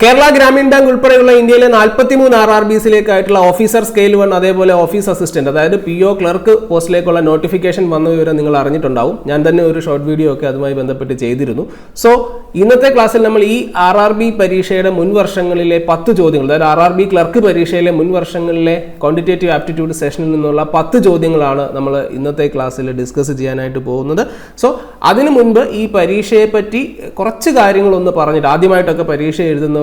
Kerala Gramin bank ഉൾപ്പെടെയുള്ള ഇന്ത്യയിലെ 43 RRBസിലേക്കായിട്ടുള്ള officer scale 1 അതേപോലെ ഓഫീസ് അസിസ്റ്റന്റ് അതായത് PO ക്ലർക്ക് പോസ്റ്റിലേക്കുള്ള നോട്ടിഫിക്കേഷൻ വന്ന വിവരം നിങ്ങൾ അറിഞ്ഞിട്ടുണ്ടാവും. ഞാൻ തന്നെ ഒരു ഷോർട്ട് വീഡിയോ ഒക്കെ അതുമായി ബന്ധപ്പെട്ട് ചെയ്തിരുന്നു. സോ ഇന്നത്തെ ക്ലാസ്സിൽ നമ്മൾ ഈ RRB പരീക്ഷയുടെ മുൻ വർഷങ്ങളിലെ 10 ചോദ്യങ്ങൾ, അതായത് RRB ക്ലർക്ക് പരീക്ഷയിലെ മുൻ വർഷങ്ങളിലെ ക്വാണ്ടിറ്റേറ്റീവ് ആപ്റ്റിറ്റ്യൂഡ് സെഷനിൽ നിന്നുള്ള 10 ചോദ്യങ്ങളാണ് നമ്മൾ ഇന്നത്തെ ക്ലാസ്സിൽ ഡിസ്കസ് ചെയ്യാനായിട്ട് പോകുന്നത്. സോ അതിനു മുൻപ് ഈ പരീക്ഷയെ പറ്റി കുറച്ച് കാര്യങ്ങളൊന്ന് പറഞ്ഞിട്ട്, ആദ്യമായിട്ടൊക്കെ പരീക്ഷ എഴുതുന്ന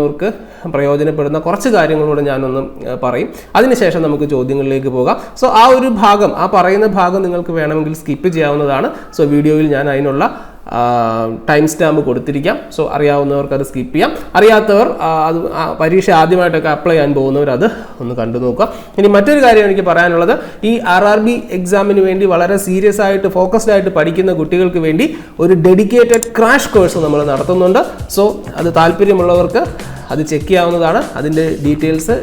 പ്രയോജനപ്പെടുന്ന കുറച്ച് കാര്യങ്ങളോട് ഞാനൊന്ന് പറയും. അതിനുശേഷം നമുക്ക് ചോദ്യങ്ങളിലേക്ക് പോകാം. സോ ആ ഒരു ഭാഗം, ആ പറയുന്ന ഭാഗം നിങ്ങൾക്ക് വേണമെങ്കിൽ സ്കിപ്പ് ചെയ്യാവുന്നതാണ്. സോ വീഡിയോയിൽ ഞാൻ അതിനുള്ള ടൈം സ്റ്റാമ്പ് കൊടുത്തിരിക്കാം. സോ അറിയാവുന്നവർക്ക് അത് സ്കിപ്പ് ചെയ്യാം. അറിയാത്തവർ അത് പരീക്ഷ ആദ്യമായിട്ടൊക്കെ അപ്ലൈ ചെയ്യാൻ പോകുന്നവർ അത് ഒന്ന് കണ്ടു നോക്കുക. ഇനി മറ്റൊരു കാര്യം എനിക്ക് പറയാനുള്ളത്, ഈ RRB എക്സാമിന് വേണ്ടി വളരെ സീരിയസ് ആയിട്ട് ഫോക്കസ്ഡ് ആയിട്ട് പഠിക്കുന്ന കുട്ടികൾക്ക് വേണ്ടി ഒരു ഡെഡിക്കേറ്റഡ് ക്രാഷ് കോഴ്സ് നമ്മൾ നടത്തുന്നുണ്ട്. സോ അത് താല്പര്യമുള്ളവർക്ക് അത് ചെക്ക് ചെയ്യാവുന്നതാണ്. അതിൻ്റെ ഡീറ്റെയിൽസ്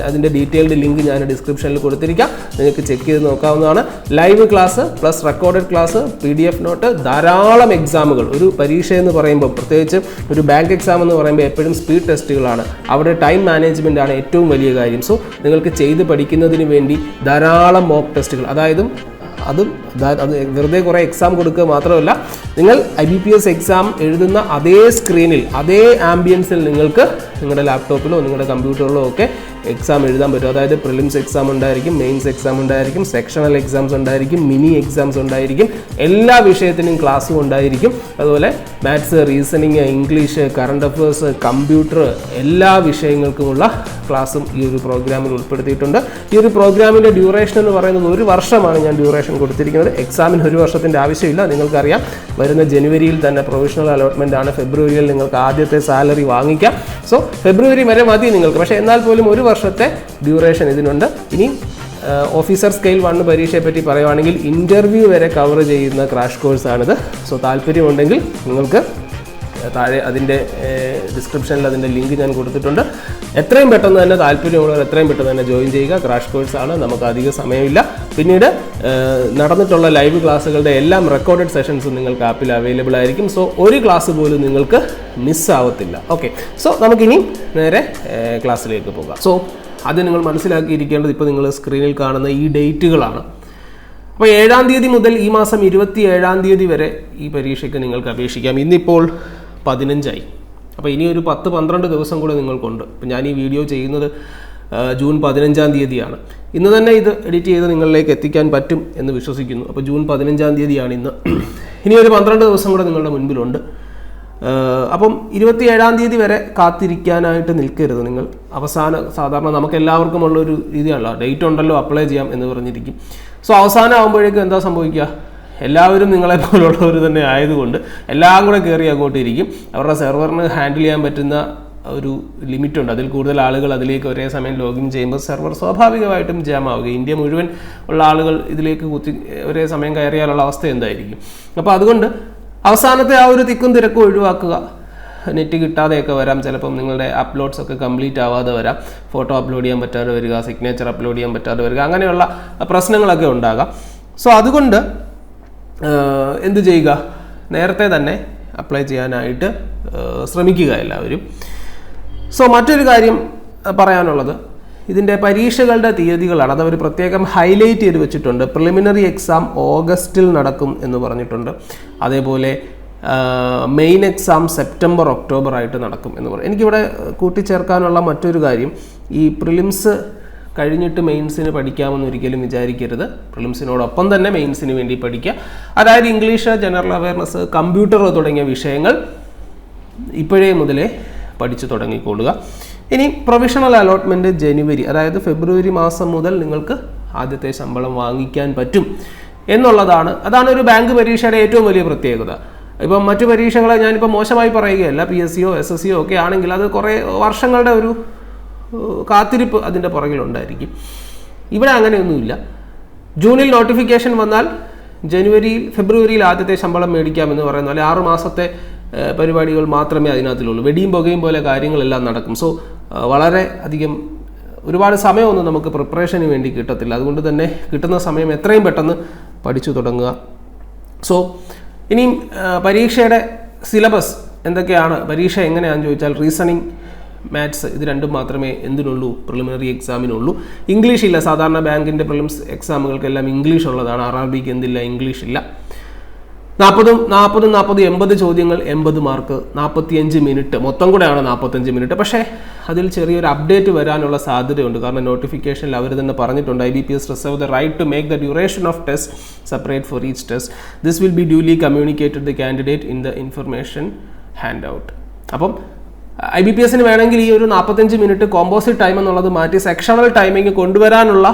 അതിൻ്റെ ഡീറ്റെയിൽഡ് ലിങ്ക് ഞാൻ ഡിസ്ക്രിപ്ഷനിൽ കൊടുത്തിരിക്കാം. നിങ്ങൾക്ക് ചെക്ക് ചെയ്ത് നോക്കാവുന്നതാണ്. Live class plus recorded class, PDF note, ധാരാളം എക്സാമുകൾ. ഒരു പരീക്ഷ എന്ന് പറയുമ്പോൾ, പ്രത്യേകിച്ച് ഒരു ബാങ്ക് എക്സാം എന്ന് പറയുമ്പോൾ എപ്പോഴും സ്പീഡ് ടെസ്റ്റുകളാണ്. അവിടെ ടൈം മാനേജ്മെൻ്റ് ആണ് ഏറ്റവും വലിയ കാര്യം. സോ നിങ്ങൾക്ക് ചെയ്ത് പഠിക്കുന്നതിന് വേണ്ടി ധാരാളം മോക്ക് ടെസ്റ്റുകൾ, അത് വെറുതെ കുറേ എക്സാം കൊടുക്കുക മാത്രമല്ല, നിങ്ങൾ IBPS എക്സാം എഴുതുന്ന അതേ സ്ക്രീനിൽ, അതേ ആംബിയൻസിൽ നിങ്ങൾക്ക് നിങ്ങളുടെ ലാപ്ടോപ്പിലോ നിങ്ങളുടെ കമ്പ്യൂട്ടറിലോ ഒക്കെ എക്സാം എഴുതാൻ പറ്റും. അതായത് പ്രിലിംസ് എക്സാം ഉണ്ടായിരിക്കും, മെയിൻസ് എക്സാം ഉണ്ടായിരിക്കും, സെക്ഷണൽ എക്സാംസ് ഉണ്ടായിരിക്കും, മിനി എക്സാംസ് ഉണ്ടായിരിക്കും, എല്ലാ വിഷയത്തിനും ക്ലാസ്സും ഉണ്ടായിരിക്കും. അതുപോലെ maths, reasoning, English, current affairs, computer, എല്ലാ വിഷയങ്ങൾക്കുമുള്ള ക്ലാസ്സും ഈ ഒരു പ്രോഗ്രാമിൽ ഉൾപ്പെടുത്തിയിട്ടുണ്ട്. ഈ ഒരു പ്രോഗ്രാമിൻ്റെ ഡ്യൂറേഷൻ എന്ന് പറയുന്നത് 1 വർഷമാണ് ഞാൻ ഡ്യൂറേഷൻ കൊടുത്തിരിക്കുന്നത്. എക്സാമിന് 1 വർഷത്തിൻ്റെ ആവശ്യമില്ല. നിങ്ങൾക്കറിയാം, വരുന്ന ജനുവരിയിൽ തന്നെ പ്രൊവിഷണൽ അലോട്ട്മെൻ്റ് ആണ്. ഫെബ്രുവരിയിൽ നിങ്ങൾക്ക് ആദ്യത്തെ സാലറി വാങ്ങിക്കാം. സോ ഫെബ്രുവരി വരെ മതി നിങ്ങൾക്ക്. പക്ഷേ എന്നാൽ പോലും 1 വർഷത്തെ ഡ്യൂറേഷൻ ഇതിനുണ്ട്. ഇനി ഓഫീസർ സ്കെയിൽ 1 പരീക്ഷയെ പറ്റി പറയുവാണെങ്കിൽ ഇൻ്റർവ്യൂ വരെ കവർ ചെയ്യുന്ന ക്രാഷ് കോഴ്സാണിത്. സോ താല്പര്യമുണ്ടെങ്കിൽ നിങ്ങൾക്ക് താഴെ അതിൻ്റെ ഡിസ്ക്രിപ്ഷനിൽ അതിൻ്റെ ലിങ്ക് ഞാൻ കൊടുത്തിട്ടുണ്ട്. എത്രയും പെട്ടെന്ന് തന്നെ താല്പര്യമുള്ളവർ എത്രയും പെട്ടെന്ന് തന്നെ ജോയിൻ ചെയ്യുക. ക്രാഷ് കോഴ്സാണ്, നമുക്ക് അധികം സമയമില്ല. പിന്നീട് നടന്നിട്ടുള്ള ലൈവ് ക്ലാസ്സുകളുടെ എല്ലാം റെക്കോർഡഡ് സെഷൻസും നിങ്ങൾക്ക് ആപ്പിൽ അവൈലബിൾ ആയിരിക്കും. സോ ഒരു ക്ലാസ് പോലും നിങ്ങൾക്ക് മിസ്സാവത്തില്ല. ഓക്കെ, സോ നമുക്കിനി നേരെ ക്ലാസ്സിലേക്ക് പോകാം. സോ അത് നിങ്ങൾ മനസ്സിലാക്കിയിരിക്കേണ്ടത് ഇപ്പോൾ നിങ്ങൾ സ്ക്രീനിൽ കാണുന്ന ഈ ഡേറ്റുകളാണ്. അപ്പോൾ 7-ാം തീയതി മുതൽ ഈ മാസം 27-ാം തീയതി വരെ ഈ പരീക്ഷയ്ക്ക് നിങ്ങൾക്ക് അപേക്ഷിക്കാം. ഇന്നിപ്പോൾ 15 ആയി. അപ്പോൾ ഇനി ഒരു 10-12 ദിവസം കൂടെ നിങ്ങൾക്കുണ്ട്. ഇപ്പോൾ ഞാൻ ഈ വീഡിയോ ചെയ്യുന്നത് ജൂൺ 15-ാം തീയതിയാണ്. ഇന്ന് തന്നെ ഇത് എഡിറ്റ് ചെയ്ത് നിങ്ങളിലേക്ക് എത്തിക്കാൻ പറ്റും എന്ന് വിശ്വസിക്കുന്നു. അപ്പോൾ ജൂൺ 15-ാം തീയതിയാണ് ഇന്ന്. ഇനി ഒരു 12 ദിവസം കൂടെ നിങ്ങളുടെ മുൻപിലുണ്ട്. അപ്പം 27-ാം തീയതി വരെ കാത്തിരിക്കാനായിട്ട് നിൽക്കരുത് നിങ്ങൾ. സാധാരണ നമുക്ക് എല്ലാവർക്കും ഉള്ളൊരു രീതിയാണല്ലോ, ഡേറ്റ് ഉണ്ടല്ലോ അപ്ലൈ ചെയ്യാം എന്ന് പറഞ്ഞിരിക്കും. സോ അവസാനം ആകുമ്പോഴേക്കും എന്താ സംഭവിക്കുക, എല്ലാവരും നിങ്ങളെ പോലുള്ളവർ തന്നെ ആയതുകൊണ്ട് എല്ലാം കൂടെ കയറി അങ്ങോട്ട് ഇരിക്കും. അവരുടെ സെർവറിന് ഹാൻഡിൽ ചെയ്യാൻ പറ്റുന്ന ഒരു ലിമിറ്റുണ്ട്. അതിൽ കൂടുതൽ ആളുകൾ അതിലേക്ക് ഒരേ സമയം ലോഗിൻ ചെയ്യുമ്പോൾ സെർവർ സ്വാഭാവികമായിട്ടും ജാം ആവുക. ഇന്ത്യ മുഴുവൻ ഉള്ള ആളുകൾ ഇതിലേക്ക് ഒരേ സമയം കയറിയാലുള്ള അവസ്ഥ എന്തായിരിക്കും. അപ്പോൾ അതുകൊണ്ട് അവസാനത്തെ ആ ഒരു തിക്കും തിരക്കും ഒഴിവാക്കുക. നെറ്റ് കിട്ടാതെയൊക്കെ വരാം, ചിലപ്പം നിങ്ങളുടെ അപ്ലോഡ്സ് ഒക്കെ കംപ്ലീറ്റ് ആവാതെ വരാം, ഫോട്ടോ അപ്ലോഡ് ചെയ്യാൻ പറ്റാതെ വരിക, സിഗ്നേച്ചർ അപ്ലോഡ് ചെയ്യാൻ പറ്റാതെ വരിക, അങ്ങനെയുള്ള പ്രശ്നങ്ങളൊക്കെ ഉണ്ടാകാം. സോ അതുകൊണ്ട് എന്ത് ചെയ്യുക, നേരത്തെ തന്നെ അപ്ലൈ ചെയ്യാനായിട്ട് ശ്രമിക്കുക എല്ലാവരും. സോ മറ്റൊരു കാര്യം പറയാനുള്ളത്, ഇതിൻ്റെ പരീക്ഷകളുടെ തീയതികളാണ്. അതവർ പ്രത്യേകം ഹൈലൈറ്റ് ചെയ്ത് വെച്ചിട്ടുണ്ട്. പ്രിലിമിനറി എക്സാം ഓഗസ്റ്റിൽ നടക്കും എന്ന് പറഞ്ഞിട്ടുണ്ട്. അതേപോലെ മെയിൻ എക്സാം സെപ്റ്റംബർ ഒക്ടോബർ ആയിട്ട് നടക്കും എന്ന് പറയും. എനിക്കിവിടെ കൂട്ടിച്ചേർക്കാനുള്ള മറ്റൊരു കാര്യം, ഈ പ്രിലിംസ് കഴിഞ്ഞിട്ട് മെയിൻസിന് പഠിക്കാമെന്ന് ഒരിക്കലും വിചാരിക്കരുത്. പ്രിലിംസിനോടൊപ്പം തന്നെ മെയിൻസിന് വേണ്ടി പഠിക്കുക. അതായത് ഇംഗ്ലീഷ്, ജനറൽ അവയർനെസ്, കമ്പ്യൂട്ടർ തുടങ്ങിയ വിഷയങ്ങൾ ഇപ്പോഴേ മുതലേ പഠിച്ചു തുടങ്ങിക്കൊള്ളുക. ഇനി പ്രൊവിഷണൽ അലോട്ട്മെൻറ്റ് ജനുവരി, അതായത് ഫെബ്രുവരി മാസം മുതൽ നിങ്ങൾക്ക് ആദ്യത്തെ ശമ്പളം വാങ്ങിക്കാൻ പറ്റും അതാണ് ഒരു ബാങ്ക് പരീക്ഷയുടെ ഏറ്റവും വലിയ പ്രത്യേകത. ഇപ്പം മറ്റു പരീക്ഷകളെ ഞാനിപ്പോൾ മോശമായി പറയുകയല്ല, PSCയോ SSCയോ ഒക്കെ ആണെങ്കിൽ അത് കുറേ വർഷങ്ങളുടെ ഒരു കാത്തിരിപ്പ് അതിൻ്റെ പുറകിലുണ്ടായിരിക്കും. ഇവിടെ അങ്ങനെയൊന്നുമില്ല. ജൂണിൽ നോട്ടിഫിക്കേഷൻ വന്നാൽ ഫെബ്രുവരിയിൽ ആദ്യത്തെ ശമ്പളം മേടിക്കാമെന്ന് പറയുന്ന പോലെ 6 മാസത്തെ പരിപാടികൾ മാത്രമേ അതിനകത്തിലുള്ളൂ. വെടിയും പുകയും പോലെ കാര്യങ്ങളെല്ലാം നടക്കും. സോ വളരെ അധികം ഒരുപാട് സമയമൊന്നും നമുക്ക് പ്രിപ്പറേഷന് വേണ്ടി കിട്ടത്തില്ല. അതുകൊണ്ട് തന്നെ കിട്ടുന്ന സമയം എത്രയും പെട്ടെന്ന് പഠിച്ചു തുടങ്ങുക. സോ ഇനിയും പരീക്ഷയുടെ സിലബസ് എന്തൊക്കെയാണ്, പരീക്ഷ എങ്ങനെയാണെന്ന് ചോദിച്ചാൽ റീസണിങ്, മാത്സ്, ഇത് രണ്ടും മാത്രമേ എന്തിനുള്ളൂ, പ്രിലിമിനറി എക്സാമിനുള്ളൂ. ഇംഗ്ലീഷ് ഇല്ല. സാധാരണ ബാങ്കിൻ്റെ പ്രിലിംസ് എക്സാമുകൾക്കെല്ലാം ഇംഗ്ലീഷ് ഉള്ളതാണ്. RRBക്ക് എന്തില്ല, ഇംഗ്ലീഷ് ഇല്ല. 40 ചോദ്യങ്ങൾ, 80 മാർക്ക്, 45 മിനിറ്റ്, മൊത്തം കൂടെയാണ് 45 മിനിറ്റ്. പക്ഷേ അതിൽ ചെറിയൊരു അപ്ഡേറ്റ് വരാനുള്ള സാധ്യതയുണ്ട്. കാരണം നോട്ടിഫിക്കേഷനിൽ അവർ തന്നെ പറഞ്ഞിട്ടുണ്ട്, IBPS reserve the right to make the duration of test separate for each test. This will be duly communicated the candidate in the information handout. അപ്പം IBPSന് വേണമെങ്കിൽ ഈ ഒരു 45 മിനിറ്റ് കോമ്പോസിറ്റ് ടൈം എന്നുള്ളത് മാറ്റി സെക്ഷണൽ ടൈമിംഗ് കൊണ്ടുവരാനുള്ള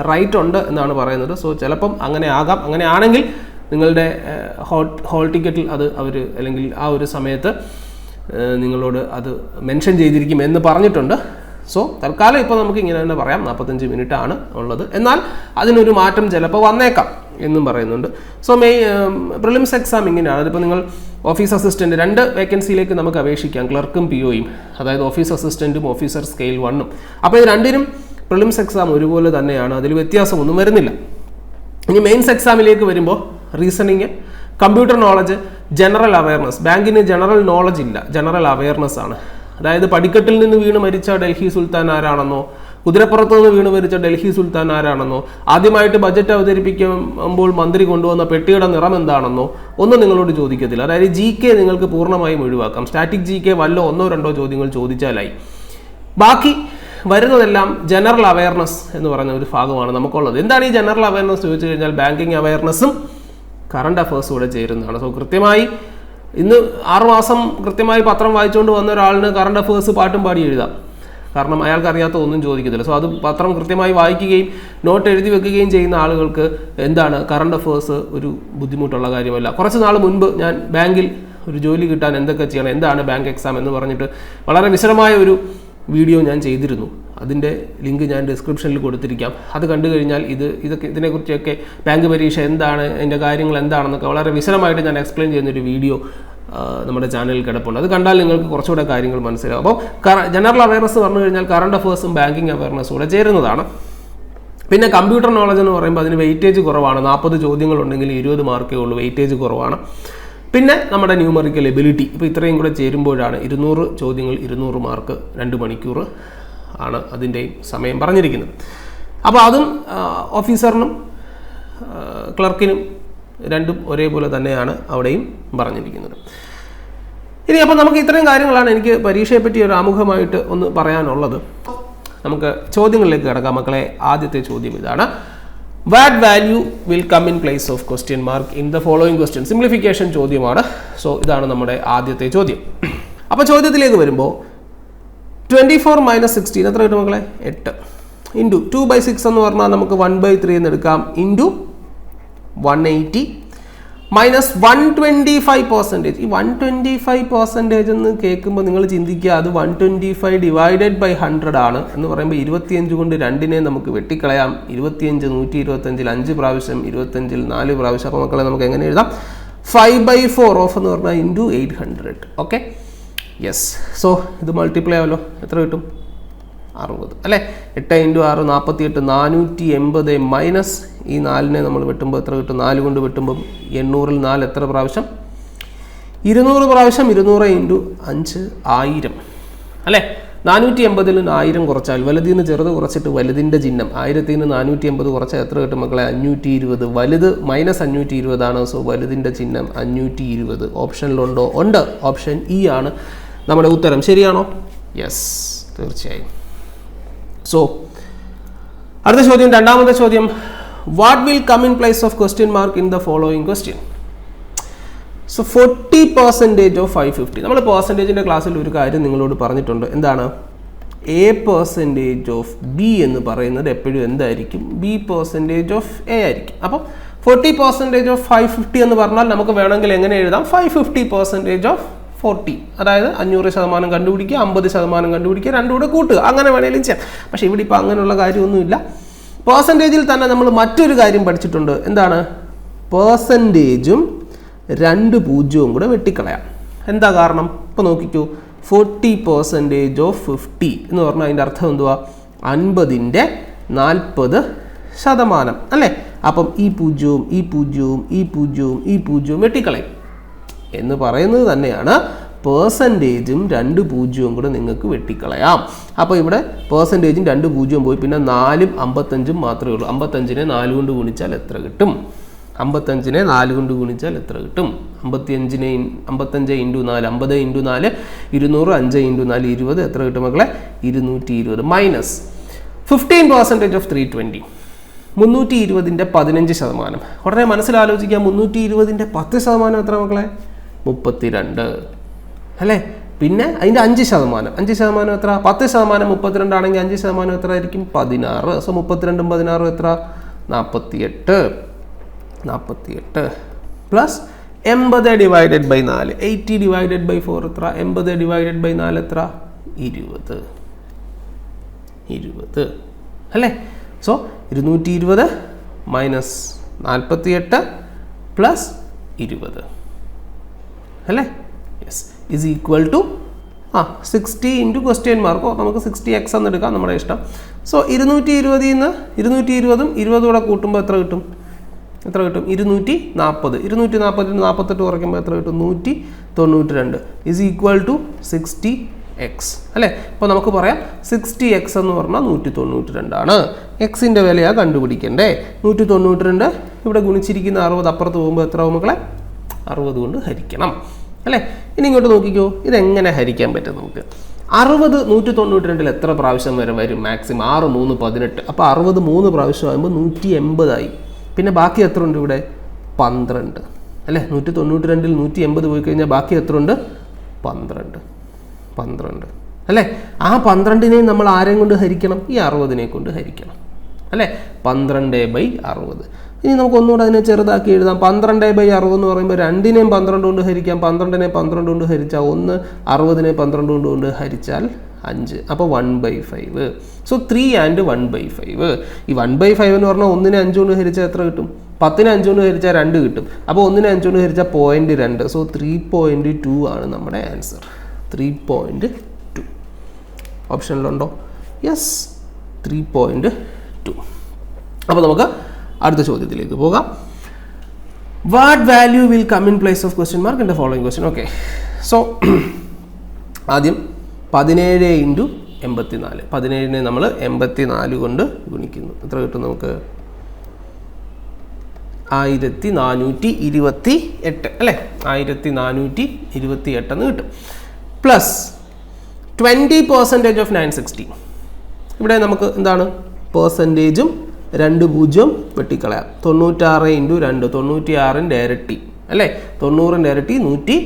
right ഉണ്ട് എന്നാണ് പറയുന്നത്. സോ ചിലപ്പം അങ്ങനെ ആകാം. അങ്ങനെയാണെങ്കിൽ നിങ്ങളുടെ ഹോൾ ടിക്കറ്റിൽ അത് അവർ അല്ലെങ്കിൽ ആ ഒരു സമയത്ത് നിങ്ങളോട് അത് മെൻഷൻ ചെയ്തിരിക്കും എന്ന് പറഞ്ഞിട്ടുണ്ട്. സോ തൽക്കാലം ഇപ്പോൾ നമുക്ക് ഇങ്ങനെ തന്നെ പറയാം, 45 മിനിറ്റ് ആണ് ഉള്ളത്. എന്നാൽ അതിനൊരു മാറ്റം ചിലപ്പോൾ വന്നേക്കാം എന്നും പറയുന്നുണ്ട്. സോ പ്രിലിംസ് എക്സാം ഇങ്ങനെയാണ്. അതിപ്പോൾ നിങ്ങൾ ഓഫീസ് അസിസ്റ്റൻറ്റ് 2 വേക്കൻസിയിലേക്ക് നമുക്ക് അപേക്ഷിക്കാം, ക്ലർക്കും POയും, അതായത് ഓഫീസ് അസിസ്റ്റൻറ്റും ഓഫീസർ സ്കെയിൽ 1ഉം. അപ്പോൾ ഇത് രണ്ടിനും പ്രിലിംസ് എക്സാം ഒരുപോലെ തന്നെയാണ്, അതിൽ വ്യത്യാസമൊന്നും വരുന്നില്ല. ഇനി മെയിൻസ് എക്സാമിലേക്ക് വരുമ്പോൾ reasoning, computer knowledge, general awareness. ബാങ്കിന് ജനറൽ നോളജ് ഇല്ല, ജനറൽ അവയർനെസ് ആണ്. അതായത് പടിക്കെട്ടിൽ നിന്ന് വീണ് മരിച്ച ഡൽഹി സുൽത്താൻ ആരാണെന്നോ, കുതിരപ്പുറത്ത് നിന്ന് വീണ് മരിച്ച ഡൽഹി സുൽത്താൻ ആരാണെന്നോ, ആദ്യമായിട്ട് ബജറ്റ് അവതരിപ്പിക്കുമ്പോൾ മന്ത്രി കൊണ്ടുവന്ന പെട്ടിയുടെ നിറം എന്താണെന്നോ ഒന്നും നിങ്ങളോട് ചോദിക്കത്തില്ല. അതായത് GK നിങ്ങൾക്ക് പൂർണ്ണമായും ഒഴിവാക്കാം. സ്റ്റാറ്റിക് GK വല്ല 1-2 ചോദ്യങ്ങൾ ചോദിച്ചാലായി. ബാക്കി വരുന്നതെല്ലാം ജനറൽ അവയർനെസ് എന്ന് പറയുന്ന ഒരു ഭാഗമാണ് നമുക്കുള്ളത്. എന്താണ് ഈ ജനറൽ അവയർനെസ് ചോദിച്ചു കഴിഞ്ഞാൽ ബാങ്കിങ് അവയർനെസ്സും കറണ്ട് അഫയേഴ്സും കൂടെ ചേരുന്നതാണ്. സോ കൃത്യമായി ഇന്ന് 6 മാസം കൃത്യമായി പത്രം വായിച്ചുകൊണ്ട് വന്ന ഒരാളിന് കറണ്ട് അഫയേഴ്സ് പാട്ടും പാടി എഴുതാം. കാരണം അയാൾക്ക് അറിയാത്ത ഒന്നും ചോദിക്കത്തില്ല. സോ അത് പത്രം കൃത്യമായി വായിക്കുകയും നോട്ട് എഴുതി വെക്കുകയും ചെയ്യുന്ന ആളുകൾക്ക് എന്താണ് കറണ്ട് അഫയേഴ്സ് ഒരു ബുദ്ധിമുട്ടുള്ള കാര്യമല്ല. കുറച്ച് നാൾ മുൻപ് ഞാൻ ബാങ്കിൽ ഒരു ജോലി കിട്ടാൻ എന്തൊക്കെ ചെയ്യണം, എന്താണ് ബാങ്ക് എക്സാം എന്ന് പറഞ്ഞിട്ട് വളരെ വിശദമായ ഒരു വീഡിയോ ഞാൻ ചെയ്തിരുന്നു. അതിൻ്റെ ലിങ്ക് ഞാൻ ഡിസ്ക്രിപ്ഷനിൽ കൊടുത്തിരിക്കാം. അത് കണ്ടു കഴിഞ്ഞാൽ ഇതിനെക്കുറിച്ചൊക്കെ ബാങ്ക് പരീക്ഷ എന്താണ്, അതിൻ്റെ കാര്യങ്ങൾ എന്താണെന്നൊക്കെ വളരെ വിശദമായിട്ട് ഞാൻ എക്സ്പ്ലെയിൻ ചെയ്യുന്നൊരു വീഡിയോ നമ്മുടെ ചാനലിൽ കിടപ്പുണ്ട്. അത് കണ്ടാൽ നിങ്ങൾക്ക് കുറച്ചുകൂടെ കാര്യങ്ങൾ മനസ്സിലാവും. അപ്പോൾ ജനറൽ അവയർനെസ് പറഞ്ഞു കഴിഞ്ഞാൽ കറണ്ട് അഫയേഴ്സും ബാങ്കിങ് അവയർനെസ്സും കൂടെ ചേരുന്നതാണ്. പിന്നെ കമ്പ്യൂട്ടർ നോളജ് എന്ന് പറയുമ്പോൾ അതിന് വെയിറ്റേജ് കുറവാണ്. 40 ചോദ്യങ്ങളുണ്ടെങ്കിൽ 20 മാർക്കേ ഉള്ളൂ, വെയിറ്റേജ് കുറവാണ്. പിന്നെ നമ്മുടെ ന്യൂമറിക്കൽ എബിലിറ്റി, ഇപ്പോൾ ഇത്രയും കൂടെ ചേരുമ്പോഴാണ് 200 ചോദ്യങ്ങൾ 200 മാർക്ക്, 2 മണിക്കൂർ ആണ് അതിൻ്റെയും സമയം പറഞ്ഞിരിക്കുന്നത്. അപ്പോൾ അതും ഓഫീസറിനും ക്ലർക്കിനും രണ്ടും ഒരേപോലെ തന്നെയാണ് അവിടെയും പറഞ്ഞിരിക്കുന്നത്. ഇനി അപ്പോൾ നമുക്ക് ഇത്രയും കാര്യങ്ങളാണ് എനിക്ക് പരീക്ഷയെപ്പറ്റി ഒരു ആമുഖമായിട്ട് ഒന്ന് പറയാനുള്ളത്. നമുക്ക് ചോദ്യങ്ങളിലേക്ക് കിടക്കാം മക്കളെ. ആദ്യത്തെ ചോദ്യം ഇതാണ്, what value will come in place of question mark in the following question. Simplification ചോദ്യമാണ്. സോ ഇതാണ് നമ്മുടെ ആദ്യത്തെ ചോദ്യം. അപ്പോൾ ചോദ്യത്തിലേക്ക് വരുമ്പോൾ 24 - 16 എത്ര കിട്ടും മക്കളെ? 8 ഇൻറ്റു 2/6 എന്ന് പറഞ്ഞാൽ നമുക്ക് 1/3 എന്ന് എടുക്കാം, ഇൻറ്റു 180 മൈനസ് 125%. ഈ 125% എന്ന് കേൾക്കുമ്പോൾ നിങ്ങൾ ചിന്തിക്കുക, അത് 125 ഡിവൈഡഡ് ബൈ 100 ആണ് എന്ന് പറയുമ്പോൾ 25 കൊണ്ട് 2നെ നമുക്ക് വെട്ടിക്കളയാം. 25 125 5 പ്രാവശ്യം, 25 4 പ്രാവശ്യം. അപ്പോൾ മക്കളെ നമുക്ക് എങ്ങനെ എഴുതാം? 5/4 ഓഫ് എന്ന് പറഞ്ഞാൽ ഇൻറ്റു 800. Okay, yes. സോ ഇത് മൾട്ടിപ്ലൈ ആവല്ലോ, എത്ര കിട്ടും? 60 അല്ലേ? 8 × 6 48, 480 മൈനസ് ഈ 4നെ നമ്മൾ വെട്ടുമ്പോൾ എത്ര കിട്ടും? 4 കൊണ്ട് വെട്ടുമ്പം 800ൽ 4 എത്ര പ്രാവശ്യം? 200 പ്രാവശ്യം. 200 × 5 1000 അല്ലേ? 480ൽ 1000 കുറച്ചാൽ, വലുതിൽ നിന്ന് ചെറുത് കുറച്ചിട്ട് വലുതിൻ്റെ ചിഹ്നം, 1000ൽ നിന്ന് 480 കുറച്ചാൽ എത്ര കിട്ടും മക്കളെ? 520. വലുത് -520 ആണ്. സോ വലുതിൻ്റെ ചിഹ്നം 520. ഓപ്ഷനിലുണ്ടോ? ഉണ്ട്. ഓപ്ഷൻ ഇ ആണ് നമ്മുടെ ഉത്തരം. ശരിയാണോ? യെസ്, തീർച്ചയായും. സോ അടുത്ത ചോദ്യം, രണ്ടാമത്തെ ചോദ്യം, what will come in place of question mark in the following question. So 40% of 550. നമ്മൾ പെർസെൻറ്റേജിൻ്റെ ക്ലാസ്സിൽ ഒരു കാര്യം നിങ്ങളോട് പറഞ്ഞിട്ടുണ്ട്. എന്താണ്? A% ഓഫ് B എന്ന് പറയുന്നത് എപ്പോഴും എന്തായിരിക്കും? B% ഓഫ് A ആയിരിക്കും. അപ്പോൾ 40% ഓഫ് 550 എന്ന് പറഞ്ഞാൽ നമുക്ക് വേണമെങ്കിൽ എങ്ങനെ എഴുതാം? 550% ഓഫ് 40, അതായത് 500% കണ്ടുപിടിക്കുക, 50% കണ്ടുപിടിക്കുക, രണ്ടും കൂടെ കൂട്ടുക, അങ്ങനെ വേണമെങ്കിലും ചെയ്യാം. പക്ഷേ ഇവിടെ ഇപ്പോൾ അങ്ങനെയുള്ള കാര്യമൊന്നുമില്ല. പെർസെൻറ്റേജിൽ തന്നെ നമ്മൾ മറ്റൊരു കാര്യം പഠിച്ചിട്ടുണ്ട്. എന്താണ്? പെർസെൻറ്റേജും 2 0 കൂടെ വെട്ടിക്കളയാം. എന്താ കാരണം? ഇപ്പോൾ നോക്കിക്കൂ, 40% ഓഫ് 50 എന്ന് പറഞ്ഞാൽ അതിൻ്റെ അർത്ഥം എന്തുവാ? 50ൻ്റെ 40% അല്ലേ? അപ്പം ഈ 0 ഈ 0 ഈ 0 ഈ 0 വെട്ടിക്കളയും എന്ന് പറയുന്നത് തന്നെയാണ് പെർസെൻറ്റേജും 2 പൂജ്യവും കൂടെ നിങ്ങൾക്ക് വെട്ടിക്കളയാം. അപ്പോൾ ഇവിടെ പെർസെൻറ്റേജും 2 പൂജ്യവും പോയി, പിന്നെ 4ഉം 55ഉം മാത്രമേ ഉള്ളൂ. 55നെ 4 കൊണ്ട് ഗുണിച്ചാൽ എത്ര കിട്ടും? 55നെ 4 കൊണ്ട് ഗുണിച്ചാൽ എത്ര കിട്ടും? 55 × 4 50 × 4 200, 5 × 4 20. എത്ര കിട്ടും മക്കളെ? 220 മൈനസ് 15% ഓഫ് 320. 320ൻ്റെ 15%. ഉടനെ മനസ്സിലാലോചിക്കാം, 320ൻ്റെ 10% എത്ര മക്കളെ? 32 അല്ലേ? പിന്നെ അതിൻ്റെ 5%. 5% എത്ര? 10% 32 ആണെങ്കിൽ 5% എത്ര ആയിരിക്കും? 16. സോ 32ഉം 16ഉം എത്ര? 48 plus 80 divided by 4. 80 divided by 4 എത്ര? 80 ഡിവൈഡഡ് ബൈ 4 എത്ര? 20 അല്ലേ? സോ 220 മൈനസ് 48 പ്ലസ് 20 അല്ലേ? Yes, is equal to 60 into question മാർക്കോ, നമുക്ക് 60x എന്ന് എടുക്കാം, നമ്മുടെ ഇഷ്ടം. സോ 220ൽ നിന്ന് 220ഉം 20 കൂടെ കൂട്ടുമ്പോൾ എത്ര കിട്ടും? 240. 240 48 കുറയ്ക്കുമ്പോൾ എത്ര കിട്ടും? 192 ഈസ് ഈക്വൽ ടു 60x അല്ലേ? അപ്പോൾ നമുക്ക് പറയാം 60x എന്ന് പറഞ്ഞാൽ 192 ആണ്. എക്സിൻ്റെ വിലയാണ് കണ്ടുപിടിക്കണ്ടേ. 192 ഇവിടെ ഗുണിച്ചിരിക്കുന്ന 60 അപ്പുറത്ത് പോകുമ്പോൾ എത്ര ആവും മക്കളെ? 60 കൊണ്ട് ഹരിക്കണം അല്ലേ? ഇനി ഇങ്ങോട്ട് നോക്കിക്കോ, ഇതെങ്ങനെ ഹരിക്കാൻ പറ്റും നമുക്ക്? 60 192ൽ എത്ര പ്രാവശ്യം വരെ വരും? മാക്സിമം 6 3 18. അപ്പോൾ 60 3 പ്രാവശ്യം ആകുമ്പോൾ 180 ആയി. പിന്നെ ബാക്കി എത്ര ഉണ്ട് ഇവിടെ? 12 അല്ലേ? 192ൽ 180 പോയി കഴിഞ്ഞാൽ ബാക്കി എത്ര ഉണ്ട്? 12 അല്ലേ? ആ 12നെ നമ്മൾ ആരെയും കൊണ്ട് ഹരിക്കണം? ഈ 60നെ കൊണ്ട് ഹരിക്കണം അല്ലേ? 12/60. ഇനി നമുക്ക് ഒന്നുകൂടെ അതിനെ ചെറുതാക്കി എഴുതാം. 12/60 എന്ന് പറയുമ്പോൾ 2നെയും 12 കൊണ്ട് ഹരിക്കാം. 12നെ 12 കൊണ്ട് ഹരിച്ചാൽ 1, 60നെ 12 കൊണ്ട് ഹരിച്ചാൽ 5. അപ്പോൾ 1/5. So 3 and 1/5. ഈ 1/5 എന്ന് പറഞ്ഞാൽ 1നെ 5 കൊണ്ട് ഹരിച്ചാൽ എത്ര കിട്ടും? 10നെ 5 കൊണ്ട് ഹരിച്ചാൽ 2 കിട്ടും. അപ്പോൾ 1നെ 5 കൊണ്ട് ഹരിച്ചാൽ 0.2. സോ 3.2 ആണ് നമ്മുടെ ആൻസർ. 3.2 ഓപ്ഷനിലുണ്ടോ? യെസ്, 3.2. അപ്പോൾ നമുക്ക് അടുത്ത ചോദ്യത്തിലേക്ക് പോകാം. What value will come in place of question mark in the following question? Okay, so ആദ്യം 17 × 84. 17നെ നമ്മൾ 84 കൊണ്ട് ഗുണിക്കുന്നു. എത്ര കിട്ടും നമുക്ക്? 1428 അല്ലേ? 1428 എന്ന് കിട്ടും. Plus 20% of 960. ഇവിടെ നമുക്ക് എന്താണ്? പെർസെൻറ്റേജും 2 പൂജ്യം വെട്ടിക്കളയാം. 96 × 2 96ൻ്റെ ഇരട്ടി അല്ലേ? 90ൻ്റെ ഇരട്ടി 180.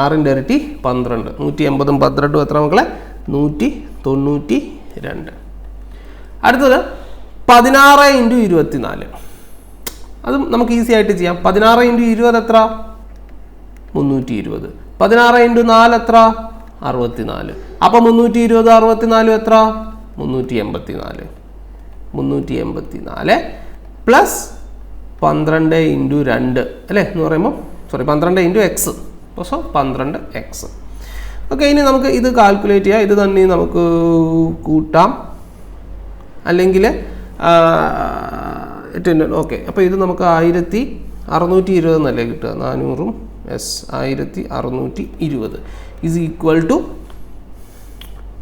6ൻ്റെ ഇരട്ടി 12. 180ഉം 12ഉം എത്ര മക്കളെ? 192. അടുത്തത് 16 × 24. അതും നമുക്ക് ഈസി ആയിട്ട് ചെയ്യാം. 16 × 20 എത്ര? 320. 16 × 4 എത്ര? 64. അപ്പോൾ 320 64 എത്ര? 384. 384 പ്ലസ് 12 × 2 അല്ലേ എന്ന് പറയുമ്പോൾ 12 × x. So 12x. ഓക്കെ, ഇനി നമുക്ക് ഇത് കാൽക്കുലേറ്റ് ചെയ്യാം. ഇത് തന്നെ നമുക്ക് കൂട്ടാം, അല്ലെങ്കിൽ ഓക്കെ. അപ്പോൾ ഇത് നമുക്ക് 1620 എന്നല്ലേ കിട്ടുക? 400ഉം 1620 is equal to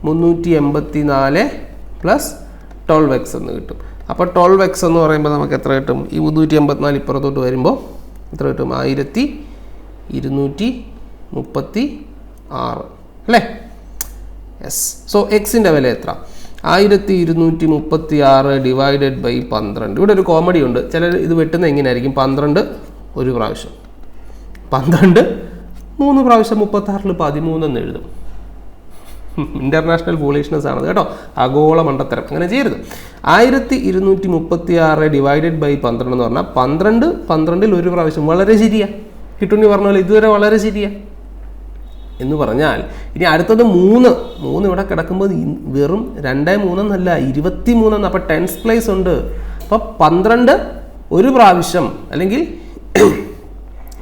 384 plus 12x എന്ന് കിട്ടും. അപ്പോൾ 12x എന്ന് പറയുമ്പോൾ നമുക്ക് എത്ര കിട്ടും? ഈ 384 ഇപ്പുറത്തോട്ട് വരുമ്പോൾ എത്ര കിട്ടും? 1236 അല്ലേ? യെസ്. സോ എക്സിൻ്റെ വില എത്ര? 1236 ഡിവൈഡഡ് ബൈ 12. ഇവിടെ ഒരു കോമഡി ഉണ്ട്. ചിലർ ഇത് വെട്ടുന്നത് എങ്ങനെയായിരിക്കും? 12 ഒരു പ്രാവശ്യം, 12 3 പ്രാവശ്യം, 36ൽ 13 എന്ന് എഴുതും. ഇന്റർനാഷണൽ ഫൂളിഷ്നെസ് ആണ് കേട്ടോ, ആഗോള മണ്ടത്തരം. അങ്ങനെ ചെയ്യരുത്. 1236 ഡിവൈഡഡ് ബൈ 12 എന്ന് പറഞ്ഞാൽ 12ൽ ഒരു പ്രാവശ്യം. വളരെ ശരിയാ, കിട്ടുണ്ണി പറഞ്ഞ പോലെ ഇതുവരെ വളരെ ശരിയാ എന്ന് പറഞ്ഞാൽ ഇനി അടുത്തത് 3 ഇവിടെ കിടക്കുമ്പോൾ വെറും 2 3 എന്നല്ല 23 എന്ന്. അപ്പോൾ 10th പ്ലേസ് ഉണ്ട്. അപ്പോൾ 12 ഒരു പ്രാവശ്യം, അല്ലെങ്കിൽ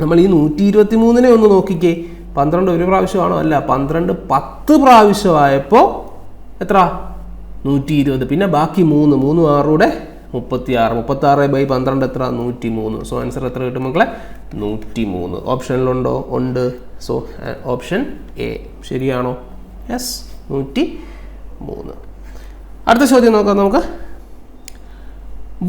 നമ്മൾ ഈ 123നെ ഒന്ന് നോക്കിക്കേ. 12 ഒരു പ്രാവശ്യമാണോ? അല്ല, 12 10 പ്രാവശ്യമായപ്പോൾ എത്ര? 120. പിന്നെ ബാക്കി 3 6 36. 36 ബൈ 12 എത്ര? 103. സോ ആൻസർ എത്ര കിട്ടും മക്കളെ? 103. ഓപ്ഷനിലുണ്ടോ? ഉണ്ട്. സോ ഓപ്ഷൻ എ ശരിയാണോ? യെസ്, 103. അടുത്ത ചോദ്യം നോക്കാം നമുക്ക്.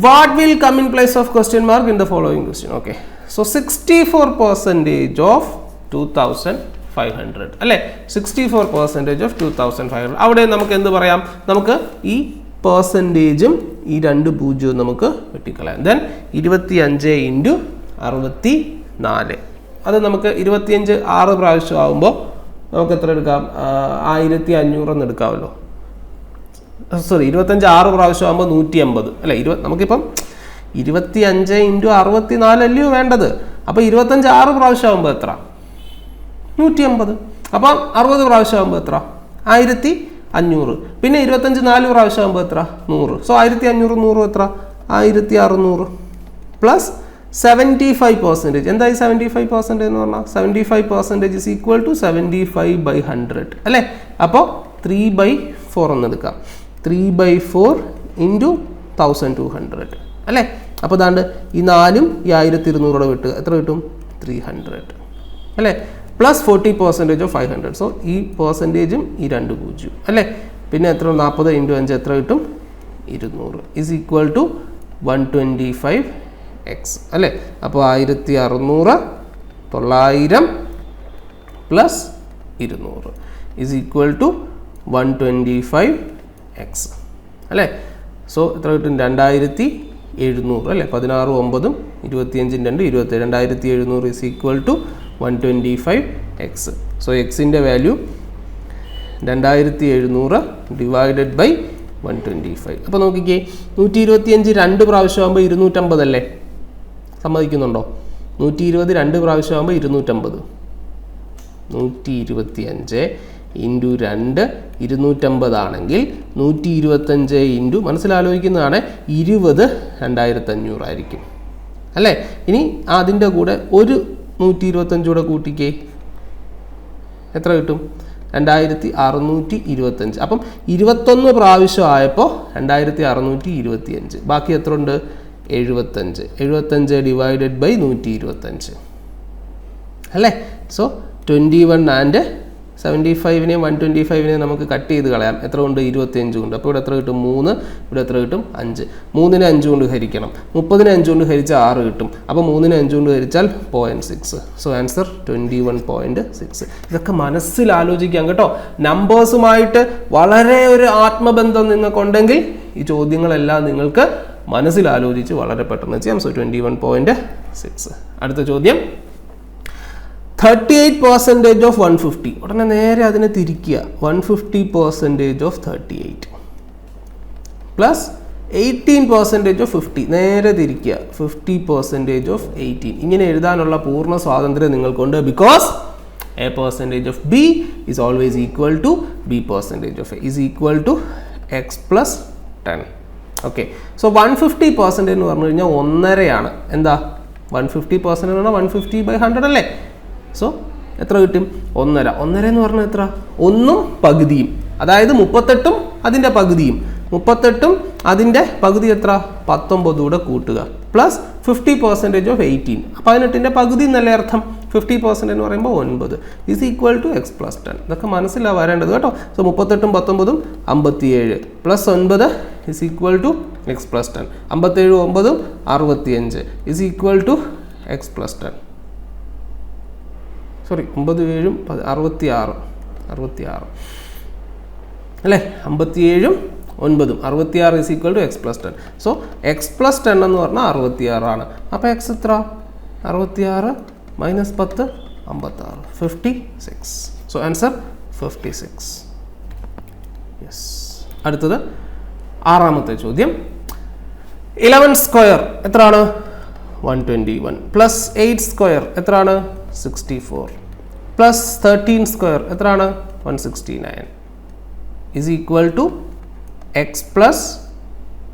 What will come in place of question mark in the following question? Okay. So 64% of 2500 അല്ലേ? 64% of 2500. അവിടെ നമുക്ക് എന്ത് പറയാം? നമുക്ക് ഈ പെർസെൻറ്റേജും ഈ 2 പൂജ്യവും നമുക്ക് വെട്ടിക്കളയാം. Then 25 into 64. അത് നമുക്ക് 25 6 പ്രാവശ്യം ആകുമ്പോൾ നമുക്ക് എത്ര എടുക്കാം? 1500 എന്ന് എടുക്കാമല്ലോ. സോറി, 25 6 പ്രാവശ്യം ആകുമ്പോൾ 150 അല്ലേ? നമുക്കിപ്പം 25 ഇൻറ്റു 64 അല്ലയോ വേണ്ടത്. അപ്പോൾ 25 6 പ്രാവശ്യം ആകുമ്പോൾ എത്ര? 150. അപ്പം 60 പ്രാവശ്യം ആകുമ്പോൾ എത്ര? 1500. പിന്നെ 25 4 പ്രാവശ്യം ആകുമ്പോൾ എത്ര? 100. സോ 1500 100 എത്ര? 1600 പ്ലസ് 75%. എന്തായി 75% എന്ന് പറഞ്ഞാൽ? 75% ഇസ് ഈക്വൽ ടു 75/100 അല്ലേ? അപ്പോൾ 3/4 എന്ന് എടുക്കാം. 3/4 ഇൻറ്റു 1200 അല്ലേ? അപ്പോൾ അതാണ്ട് ഈ 4ഉം ഈ 1200 വിട്ട് എത്ര കിട്ടും? 300 അല്ലേ? Plus 40% of 500. സോ ഈ പെർസെൻറ്റേജും ഈ 2 പൂജ്യം അല്ലേ? പിന്നെ എത്ര? 40 ഇൻറ്റു 5 എത്ര കിട്ടും? 200 ഇസ് ഈക്വൽ ടു 125x അല്ലേ? അപ്പോൾ 1600 900 plus 200 is equal to 125x അല്ലേ? സോ എത്ര കിട്ടും? 2700 അല്ലേ? 16 9 25 2 27. 2700 is equal to 125x. So എക്സിൻ്റെ വാല്യൂ 2700 ഡിവൈഡഡ് ബൈ 125. അപ്പോൾ നോക്കിക്കേ, 125 2 പ്രാവശ്യം ആകുമ്പോൾ 250 അല്ലേ? സമ്മതിക്കുന്നുണ്ടോ? 120 2 പ്രാവശ്യം ആകുമ്പോൾ 250. 125 ഇൻറ്റു 2 250 ആണെങ്കിൽ 125 ഇൻറ്റു മനസ്സിലാലോചിക്കുന്നതാണ് 20 2500 ആയിരിക്കും അല്ലേ? ഇനി അതിൻ്റെ കൂടെ ഒരു 125 കൂടെ കൂട്ടിക്കേ, എത്ര കിട്ടും? 2625. അപ്പം 21 പ്രാവശ്യം ആയപ്പോൾ 2625. ബാക്കി എത്ര ഉണ്ട്? 75. 75 ഡിവൈഡഡ് ബൈ 125 അല്ലേ? സോ 21 ആൻഡ് 75നെയും 125നെയും നമുക്ക് കട്ട് ചെയ്ത് കളയാം. എത്ര കൊണ്ട്? 25 കൊണ്ട്. അപ്പോൾ ഇവിടെ എത്ര കിട്ടും? 3. ഇവിടെ എത്ര കിട്ടും? 5. 3നെ 5 കൊണ്ട് ഹരിക്കണം. 30നെ 5 കൊണ്ട് ഹരിച്ചാൽ 6 കിട്ടും. അപ്പോൾ 3നെ 5 കൊണ്ട് ഹരിച്ചാൽ 0.6. So answer 21.6. ഇതൊക്കെ മനസ്സിൽ ആലോചിക്കാം കേട്ടോ. നമ്പേഴ്സുമായിട്ട് വളരെ ഒരു ആത്മബന്ധം നിങ്ങൾക്കുണ്ടെങ്കിൽ ഈ ചോദ്യങ്ങളെല്ലാം നിങ്ങൾക്ക് മനസ്സിലാലോചിച്ച് വളരെ പെട്ടെന്ന് ചെയ്യാം. സോ 21.6. അടുത്ത ചോദ്യം, 38% ഓഫ് 150. ഉടനെ നേരെ അതിനെ തിരിക്കുക. 150% ഓഫ് 38 പ്ലസ് 18% ഓഫ് 50. നേരെ തിരിക്കുക. 50% ഓഫ് 18. ഇങ്ങനെ എഴുതാനുള്ള പൂർണ്ണ സ്വാതന്ത്ര്യം നിങ്ങൾക്കുണ്ട്. Because a percentage of b is always equal to b percentage of a is equal to x plus 10. Okay. So 150% എന്ന് പറഞ്ഞു കഴിഞ്ഞാൽ 1.5 എന്താ? 150% എന്ന് പറഞ്ഞാൽ 150/100 അല്ലേ? സോ എത്ര കിട്ടും? 1.5. 1.5 എന്ന് പറഞ്ഞാൽ എത്ര? 1 പകുതിയും. അതായത് 38ഉം അതിൻ്റെ പകുതിയും. 38ഉം അതിൻ്റെ പകുതി എത്ര? 19 കൂടെ കൂട്ടുക പ്ലസ് 50% ഓഫ് 18. 18ൻ്റെ പകുതി എന്നല്ലേ അർത്ഥം? 50% എന്ന് പറയുമ്പോൾ 9 is equal to X plus 10. ഇതൊക്കെ മനസ്സിലാണ് വരേണ്ടത് കേട്ടോ. സോ 38ഉം 19ഉം 57 plus 9 is equal to X plus 10. 57 9ഉം 65 is equal to X plus 10. Sorry, 9 7ഉം 66 അല്ലേ? 57ഉം 9ഉം 66 is equal to X plus 10. So x plus 10 എന്ന് പറഞ്ഞാൽ 66 ആണ്. അപ്പോൾ എക്സ് എത്ര? 66 മൈനസ് 10 56 56. So answer 56. യെസ്. അടുത്തത് 6ാമത്തെ ചോദ്യം, 11 സ്ക്വയർ എത്രയാണ്? 121 പ്ലസ് 8 സ്ക്വയർ എത്രയാണ്? 64 പ്ലസ് 13 സ്ക്വയർ എത്രയാണ്? 169 is equal to X plus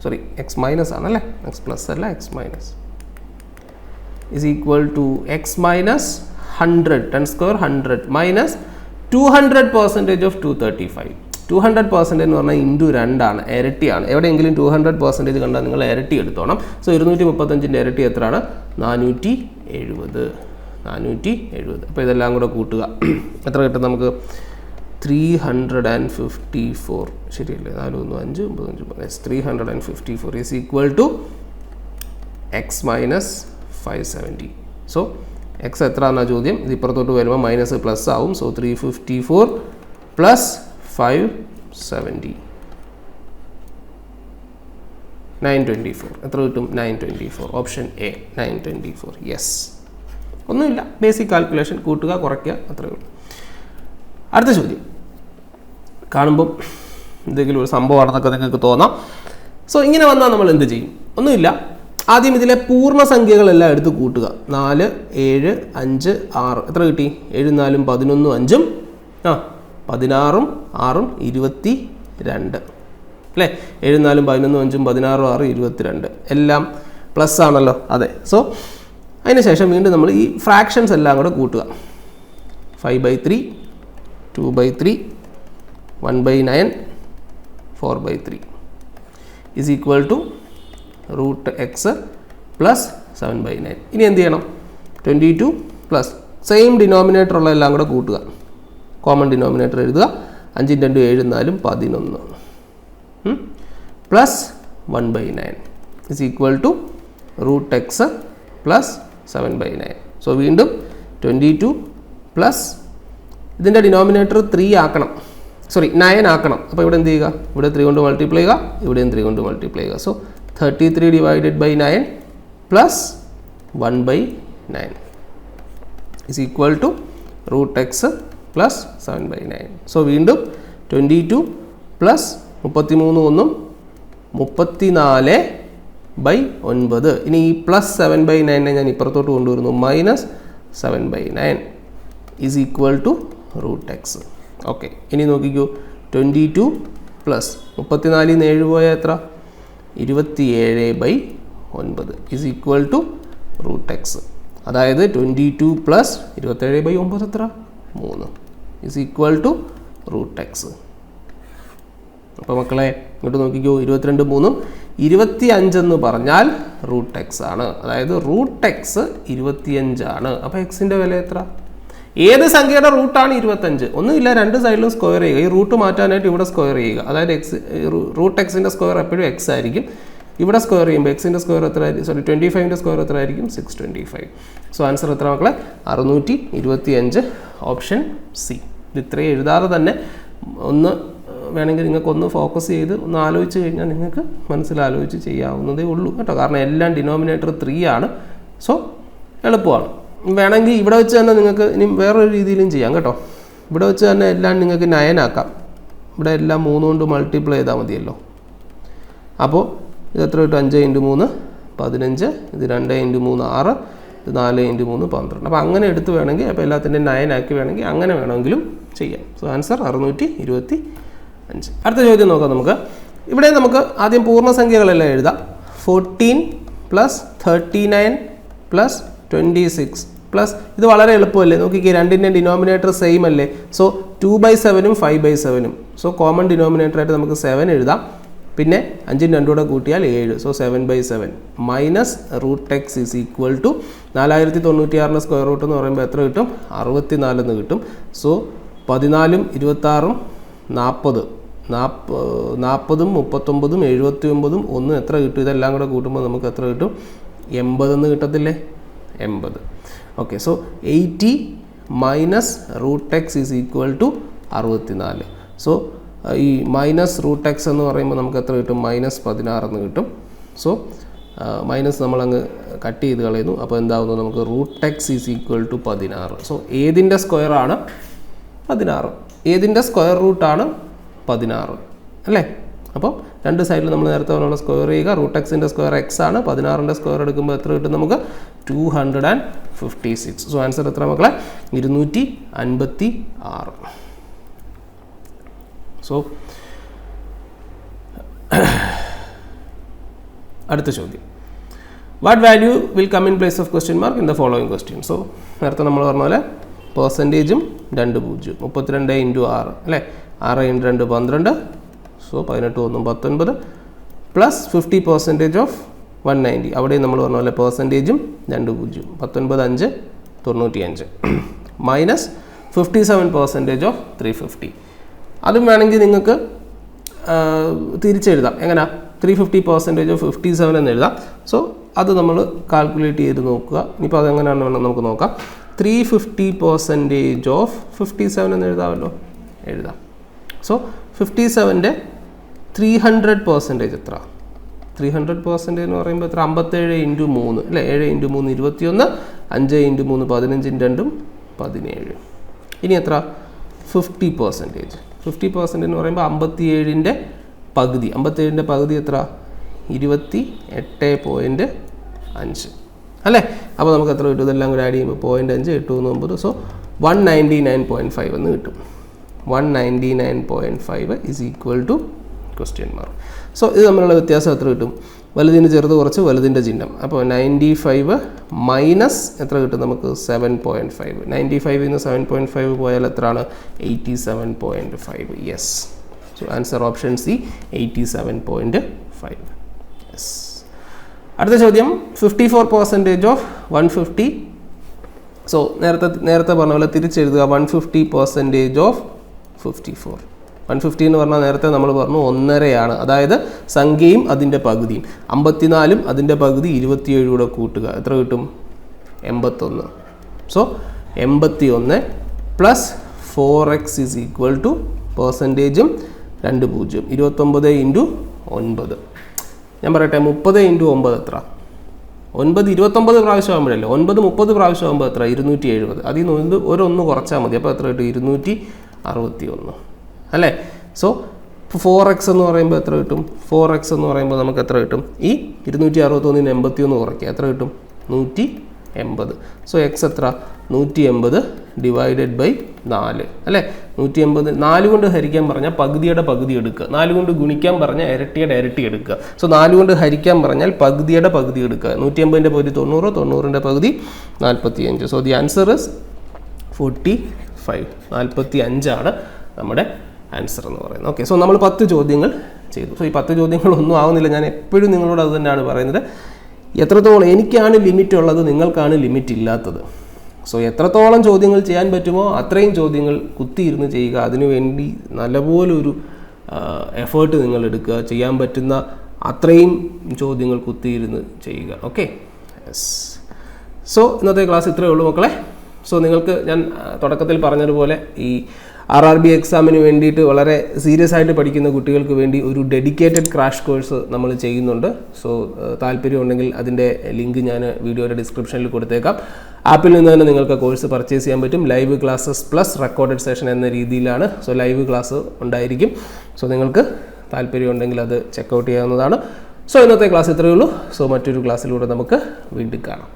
sorry X minus ആണല്ലേ, എക്സ് പ്ലസ് അല്ല X minus is equal to X minus 100. 10 square 100 minus 200% of 235. 200% എന്ന് പറഞ്ഞാൽ ഇൻറ്റു 2 ആണ്, ഇരട്ടിയാണ്. എവിടെയെങ്കിലും 200% കണ്ടാൽ നിങ്ങൾ ഇരട്ടി എടുത്തോണം. സോ 235ൻ്റെ ഇരട്ടി എത്രയാണ്? 470. 470. അപ്പോൾ ഇതെല്ലാം കൂടെ കൂട്ടുക, എത്ര കിട്ടും നമുക്ക്? 354. ശരിയല്ലേ? 4 1 5 9 5 354 is equal to X minus 570. So X എത്ര എന്നാണ് ചോദ്യം. ഇത് ഇപ്പുറത്തോട്ട് വരുമ്പോൾ മൈനസ് പ്ലസ് ആവും. So 354 plus 570 924. എത്ര കിട്ടും? 924. Option A 924. യെസ്, ഒന്നുമില്ല, ബേസിക് കാൽക്കുലേഷൻ, കൂട്ടുക കുറയ്ക്കുക, അത്രയേ ഉള്ളൂ. അടുത്ത ചോദ്യം കാണുമ്പം എന്തെങ്കിലും ഒരു സംഭവമാണെന്നൊക്കെ നിങ്ങൾക്ക് തോന്നാം. സോ ഇങ്ങനെ വന്നാൽ നമ്മൾ എന്ത് ചെയ്യും? ഒന്നുമില്ല, ആദ്യം ഇതിലെ പൂർണ്ണസംഖ്യകളെല്ലാം എടുത്ത് കൂട്ടുക. 4 7 5 6 എത്ര കിട്ടി? 7 4 11 5 16 6 22 അല്ലേ? 7 4 11 5 16 6 22 എല്ലാം പ്ലസ് ആണല്ലോ. അതെ. സോ അതിനുശേഷം വീണ്ടും നമ്മൾ ഈ ഫ്രാക്ഷൻസ് എല്ലാം കൂടെ കൂട്ടുക. 5/3 2/3 1/9 4/3 is equal to √x plus 7/9. ഇനി എന്ത് ചെയ്യണം? 22 പ്ലസ് സെയിം ഡിനോമിനേറ്റർ ഉള്ള എല്ലാം കൂടെ കൂട്ടുക. കോമൺ ഡിനോമിനേറ്റർ എഴുതുക. 5 2 7 4 11 plus 1/9 is equal to √x plus 7/9. So വീണ്ടും 22 പ്ലസ് ഇതിൻ്റെ ഡിനോമിനേറ്റർ 3 ആക്കണം, 9 ആക്കണം. അപ്പോൾ ഇവിടെ എന്ത് ചെയ്യുക? ഇവിടെ 3 കൊണ്ട് മൾട്ടിപ്ലൈ ചെയ്യുക, ഇവിടെയും 3 കൊണ്ട് മൾട്ടിപ്ലൈ ചെയ്യുക. So 33 divided by 9 plus 1/9 is equal to √x plus 7/9. So വീണ്ടും 22 പ്ലസ് 33 1 34/9. ഇനി ഈ പ്ലസ് 7/9 ഞാൻ ഇപ്പുറത്തോട്ട് കൊണ്ടുവരുന്നു. Minus 7/9 is equal to √x. Okay, ഇനി നോക്കിക്കൂ. 22 പ്ലസ് 34 7 പോയാൽ എത്ര? 27/9 ഈസ് ഈക്വൽ ടു √x. അതായത് 22 പ്ലസ് 27/9 എത്ര? 3 ഈസ് ഈക്വൽ ടു √x. അപ്പോൾ മക്കളെ ഇങ്ങോട്ട് നോക്കിക്കോ. 22 3 25 എന്ന് പറഞ്ഞാൽ √x ആണ്. അതായത് √x 25 ആണ്. അപ്പോൾ എക്സിൻ്റെ വില എത്ര? ഏത് സംഖ്യയുടെ റൂട്ടാണ് 25? ഒന്നുമില്ല, രണ്ട് സൈഡിലും സ്ക്വയർ ചെയ്യുക. ഈ റൂട്ട് മാറ്റാനായിട്ട് ഇവിടെ സ്ക്വയർ ചെയ്യുക. അതായത് √xൻ്റെ സ്ക്വയർ എപ്പോഴും എക്സ് ആയിരിക്കും. ഇവിടെ സ്ക്വയർ ചെയ്യുമ്പോൾ എക്സിൻ്റെ സ്ക്വയർ എത്ര ആയിരിക്കും? 25ൻ്റെ സ്ക്വയർ എത്ര ആയിരിക്കും? 625. സോ ആൻസർ എത്ര മക്കളെ? 625. Option C. ഇത് ഇത്രയും എഴുതാതെ തന്നെ ഒന്ന് വേണമെങ്കിൽ നിങ്ങൾക്കൊന്ന് ഫോക്കസ് ചെയ്ത് ഒന്ന് ആലോചിച്ച് കഴിഞ്ഞാൽ നിങ്ങൾക്ക് മനസ്സിലാലോചിച്ച് ചെയ്യാവുന്നതേ ഉള്ളൂ കേട്ടോ. കാരണം എല്ലാം ഡിനോമിനേറ്റർ 3 ആണ്. സോ എളുപ്പമാണ്. വേണമെങ്കിൽ ഇവിടെ വെച്ച് തന്നെ നിങ്ങൾക്ക് ഇനി വേറൊരു രീതിയിലും ചെയ്യാം കേട്ടോ. ഇവിടെ വെച്ച് തന്നെ എല്ലാം നിങ്ങൾക്ക് 9 ആക്കാം. ഇവിടെ എല്ലാം 3 കൊണ്ട് മൾട്ടിപ്ലൈ ചെയ്താൽ മതിയല്ലോ. അപ്പോൾ ഇത് എത്ര കിട്ടും? 5 × 3 15. ഇത് 2 × 3 6. ഇത് 4 × 3 12. അപ്പോൾ അങ്ങനെ എടുത്ത് വേണമെങ്കിൽ, അപ്പോൾ എല്ലാത്തിൻ്റെയും 9 ആക്കി വേണമെങ്കിൽ അങ്ങനെ വേണമെങ്കിലും ചെയ്യാം. So answer 625. അടുത്ത ചോദ്യം നോക്കാം നമുക്ക്. ഇവിടെ നമുക്ക് ആദ്യം പൂർണ്ണസംഖ്യകളെല്ലാം എഴുതാം. 14 പ്ലസ് 39 പ്ലസ് 26 പ്ലസ് ഇത് വളരെ എളുപ്പമല്ലേ? നോക്കിക്കേ, രണ്ടിൻ്റെ ഡിനോമിനേറ്റർ സെയിം അല്ലേ? സോ 2/7 5/7. സോ കോമൺ ഡിനോമിനേറ്റർ ആയിട്ട് നമുക്ക് 7 എഴുതാം. പിന്നെ 5 2 കൂടെ കൂട്ടിയാൽ 7. So 7/7 minus √x is equal to 4096 square root എന്ന് പറയുമ്പോൾ എത്ര കിട്ടും? 64 എന്ന് കിട്ടും. സോ 14 26 40 40 39 79 1 എത്ര കിട്ടും? ഇതെല്ലാം കൂടെ കൂട്ടുമ്പോൾ നമുക്ക് എത്ര കിട്ടും? 80 എന്ന് കിട്ടത്തില്ലേ? 80. Okay, so 80 minus √x is equal to 64. So ഈ മൈനസ് √x എന്ന് പറയുമ്പോൾ നമുക്ക് എത്ര കിട്ടും? -16 എന്ന് കിട്ടും. സോ മൈനസ് നമ്മളങ്ങ് കട്ട് ചെയ്ത് കളയുന്നു. അപ്പോൾ എന്താവുന്നു? നമുക്ക് √x is equal to 16. So ഏതിൻ്റെ സ്ക്വയറാണ്? 16. ഏതിൻ്റെ സ്ക്വയർ റൂട്ടാണ്? 16 അല്ലേ? അപ്പോൾ രണ്ട് സൈഡിൽ നമ്മൾ നേരത്തെ പറഞ്ഞ സ്ക്വയർ ചെയ്യുക. √xൻ്റെ സ്ക്വയർ x ആണ്. 16ൻ്റെ സ്ക്വയർ എടുക്കുമ്പോൾ എത്ര കിട്ടും നമുക്ക്? 256. സോ ആൻസർ എത്ര മക്കളെ? 256. സോ അടുത്ത ചോദ്യം. What value will come in place of question mark in the following question? So നേരത്തെ നമ്മൾ പറഞ്ഞ പോലെ പെർസെൻറ്റേജും 2 0 32 × 6 അല്ലേ? 6 × 2 12. So 18 1 19 plus 50% of 190. അവിടെ നമ്മൾ പറഞ്ഞ പോലെ പെർസെൻറ്റേജും 2 0. 19 5 95 മൈനസ് 57% ഓഫ് 350. അതും വേണമെങ്കിൽ നിങ്ങൾക്ക് തിരിച്ചെഴുതാം. എങ്ങനെ 350% ഓഫ് 57 എന്ന് എഴുതാം. സോ അത് നമ്മൾ കാൽക്കുലേറ്റ് ചെയ്ത് നോക്കുക. ഇനിയിപ്പോൾ അതെങ്ങനെയാണ് വേണം നമുക്ക് നോക്കാം. 350% ഓഫ് 57 എന്ന് എഴുതാമല്ലോ, എഴുതാം. സോ 57ൻ്റെ 300% എത്ര? 300% എന്ന് പറയുമ്പോൾ എത്ര? 57 × 3 അല്ലേ? 7 × 3 21, 5 × 3 15 2 17. ഇനി എത്ര? 50%. 50% എന്ന് പറയുമ്പോൾ 57ൻ്റെ പകുതി. 57ൻ്റെ പകുതി എത്ര? 28.5 അല്ലേ? അപ്പോൾ നമുക്ക് എത്ര കിട്ടും? ഇതെല്ലാം കൂടെ ആഡ് ചെയ്യുമ്പോൾ 0.5 8 9. സോ 199.5 എന്ന് കിട്ടും. 199.5 is equal to question mark. So ഇത് തമ്മിലുള്ള വ്യത്യാസം എത്ര കിട്ടും? വലുതിന് ചെറുത് കുറച്ച് വലുതിൻ്റെ ചിഹ്നം. അപ്പോൾ 95 മൈനസ് എത്ര കിട്ടും നമുക്ക്? 7.5. 95 നിന്ന് 7.5 പോയാൽ എത്രയാണ്? 87.5. Yes. So answer option C 87.5. Yes. അടുത്ത ചോദ്യം 54% ഓഫ് 150. സോ നേരത്തെ പറഞ്ഞ പോലെ തിരിച്ചെഴുതുക. 150% ഓഫ് 54. 150 എന്ന് പറഞ്ഞാൽ നേരത്തെ നമ്മൾ പറഞ്ഞു 1.5 അതായത് സംഖ്യയും അതിൻ്റെ പകുതിയും. 54ഉം അതിൻ്റെ പകുതി 27 കൂടെ കൂട്ടുക. എത്ര കിട്ടും? 81. So 81 plus 4x is equal to പെർസെൻറ്റേജും 2 0. 29 × 9. ഞാൻ പറയട്ടെ, 30 × 9 എത്ര? 9 29 പ്രാവശ്യം ആകുമ്പോഴല്ലേ? 9 30 പ്രാവശ്യം ആകുമ്പോൾ എത്ര? 270. അതിൽ നിന്ന് ഒന്ന് കുറച്ചാൽ മതി. അപ്പോൾ എത്ര കിട്ടും? 261 അല്ലേ? സോ 4x എന്ന് പറയുമ്പോൾ എത്ര കിട്ടും? 4x എന്ന് പറയുമ്പോൾ നമുക്ക് എത്ര കിട്ടും? ഈ 261 81 കുറയ്ക്കുക. എത്ര കിട്ടും? 180. സോ എക്സ് എത്ര? 180 ഡിവൈഡഡ് ബൈ 4 അല്ലേ? 180 4 കൊണ്ട് ഹരിക്കാൻ പറഞ്ഞാൽ പകുതിയുടെ പകുതി എടുക്കുക. 4 കൊണ്ട് ഗുണിക്കാൻ പറഞ്ഞാൽ ഇരട്ടിയുടെ ഇരട്ടി എടുക്കുക. സോ 4 കൊണ്ട് ഹരിക്കാൻ പറഞ്ഞാൽ പകുതിയുടെ പകുതി എടുക്കുക. 180ൻ്റെ പകുതി 90, 90ൻ്റെ പകുതി 45. So the answer is 45. 45 നമ്മുടെ ആൻസർ എന്ന് പറയുന്നത്. ഓക്കെ. സോ നമ്മൾ 10 ചോദ്യങ്ങൾ ചെയ്തു. സോ ഈ 10 ചോദ്യങ്ങളൊന്നും ആവുന്നില്ല. ഞാൻ എപ്പോഴും നിങ്ങളോട് അത് തന്നെയാണ് പറയുന്നത്. എത്രത്തോളം എനിക്കാണ് ലിമിറ്റ് ഉള്ളത്, നിങ്ങൾക്കാണ് ലിമിറ്റ് ഇല്ലാത്തത്. സോ എത്രത്തോളം ചോദ്യങ്ങൾ ചെയ്യാൻ പറ്റുമോ അത്രയും ചോദ്യങ്ങൾ കുത്തിയിരുന്ന് ചെയ്യുക. അതിനുവേണ്ടി നല്ലപോലൊരു എഫേർട്ട് നിങ്ങൾ എടുക്കുക. ചെയ്യാൻ പറ്റുന്ന അത്രയും ചോദ്യങ്ങൾ കുത്തിയിരുന്ന് ചെയ്യുക. ഓക്കെ. യെസ്. സോ ഇന്നത്തെ ക്ലാസ് ഇത്രയേ ഉള്ളൂ മക്കളെ. സോ നിങ്ങൾക്ക് ഞാൻ തുടക്കത്തിൽ പറഞ്ഞതുപോലെ ഈ RRB എക്സാമിന് വേണ്ടിയിട്ട് വളരെ സീരിയസ് ആയിട്ട് പഠിക്കുന്ന കുട്ടികൾക്ക് വേണ്ടി ഒരു ഡെഡിക്കേറ്റഡ് ക്രാഷ് കോഴ്സ് നമ്മൾ ചെയ്യുന്നുണ്ട്. സോ താല്പര്യമുണ്ടെങ്കിൽ അതിൻ്റെ ലിങ്ക് ഞാൻ വീഡിയോയുടെ ഡിസ്ക്രിപ്ഷനിൽ കൊടുത്തേക്കാം. ആപ്പിൽ നിന്ന് തന്നെ നിങ്ങൾക്ക് കോഴ്സ് പർച്ചേസ് ചെയ്യാൻ പറ്റും. Live classes plus recorded session എന്ന രീതിയിലാണ്. സോ ലൈവ് ക്ലാസ് ഉണ്ടായിരിക്കും. സോ നിങ്ങൾക്ക് താല്പര്യമുണ്ടെങ്കിൽ അത് ചെക്കൗട്ട് ചെയ്യാവുന്നതാണ്. സോ ഇന്നത്തെ ക്ലാസ് ഇത്രയേ ഉള്ളൂ. സോ മറ്റൊരു ക്ലാസ്സിലൂടെ നമുക്ക് വീണ്ടും കാണാം.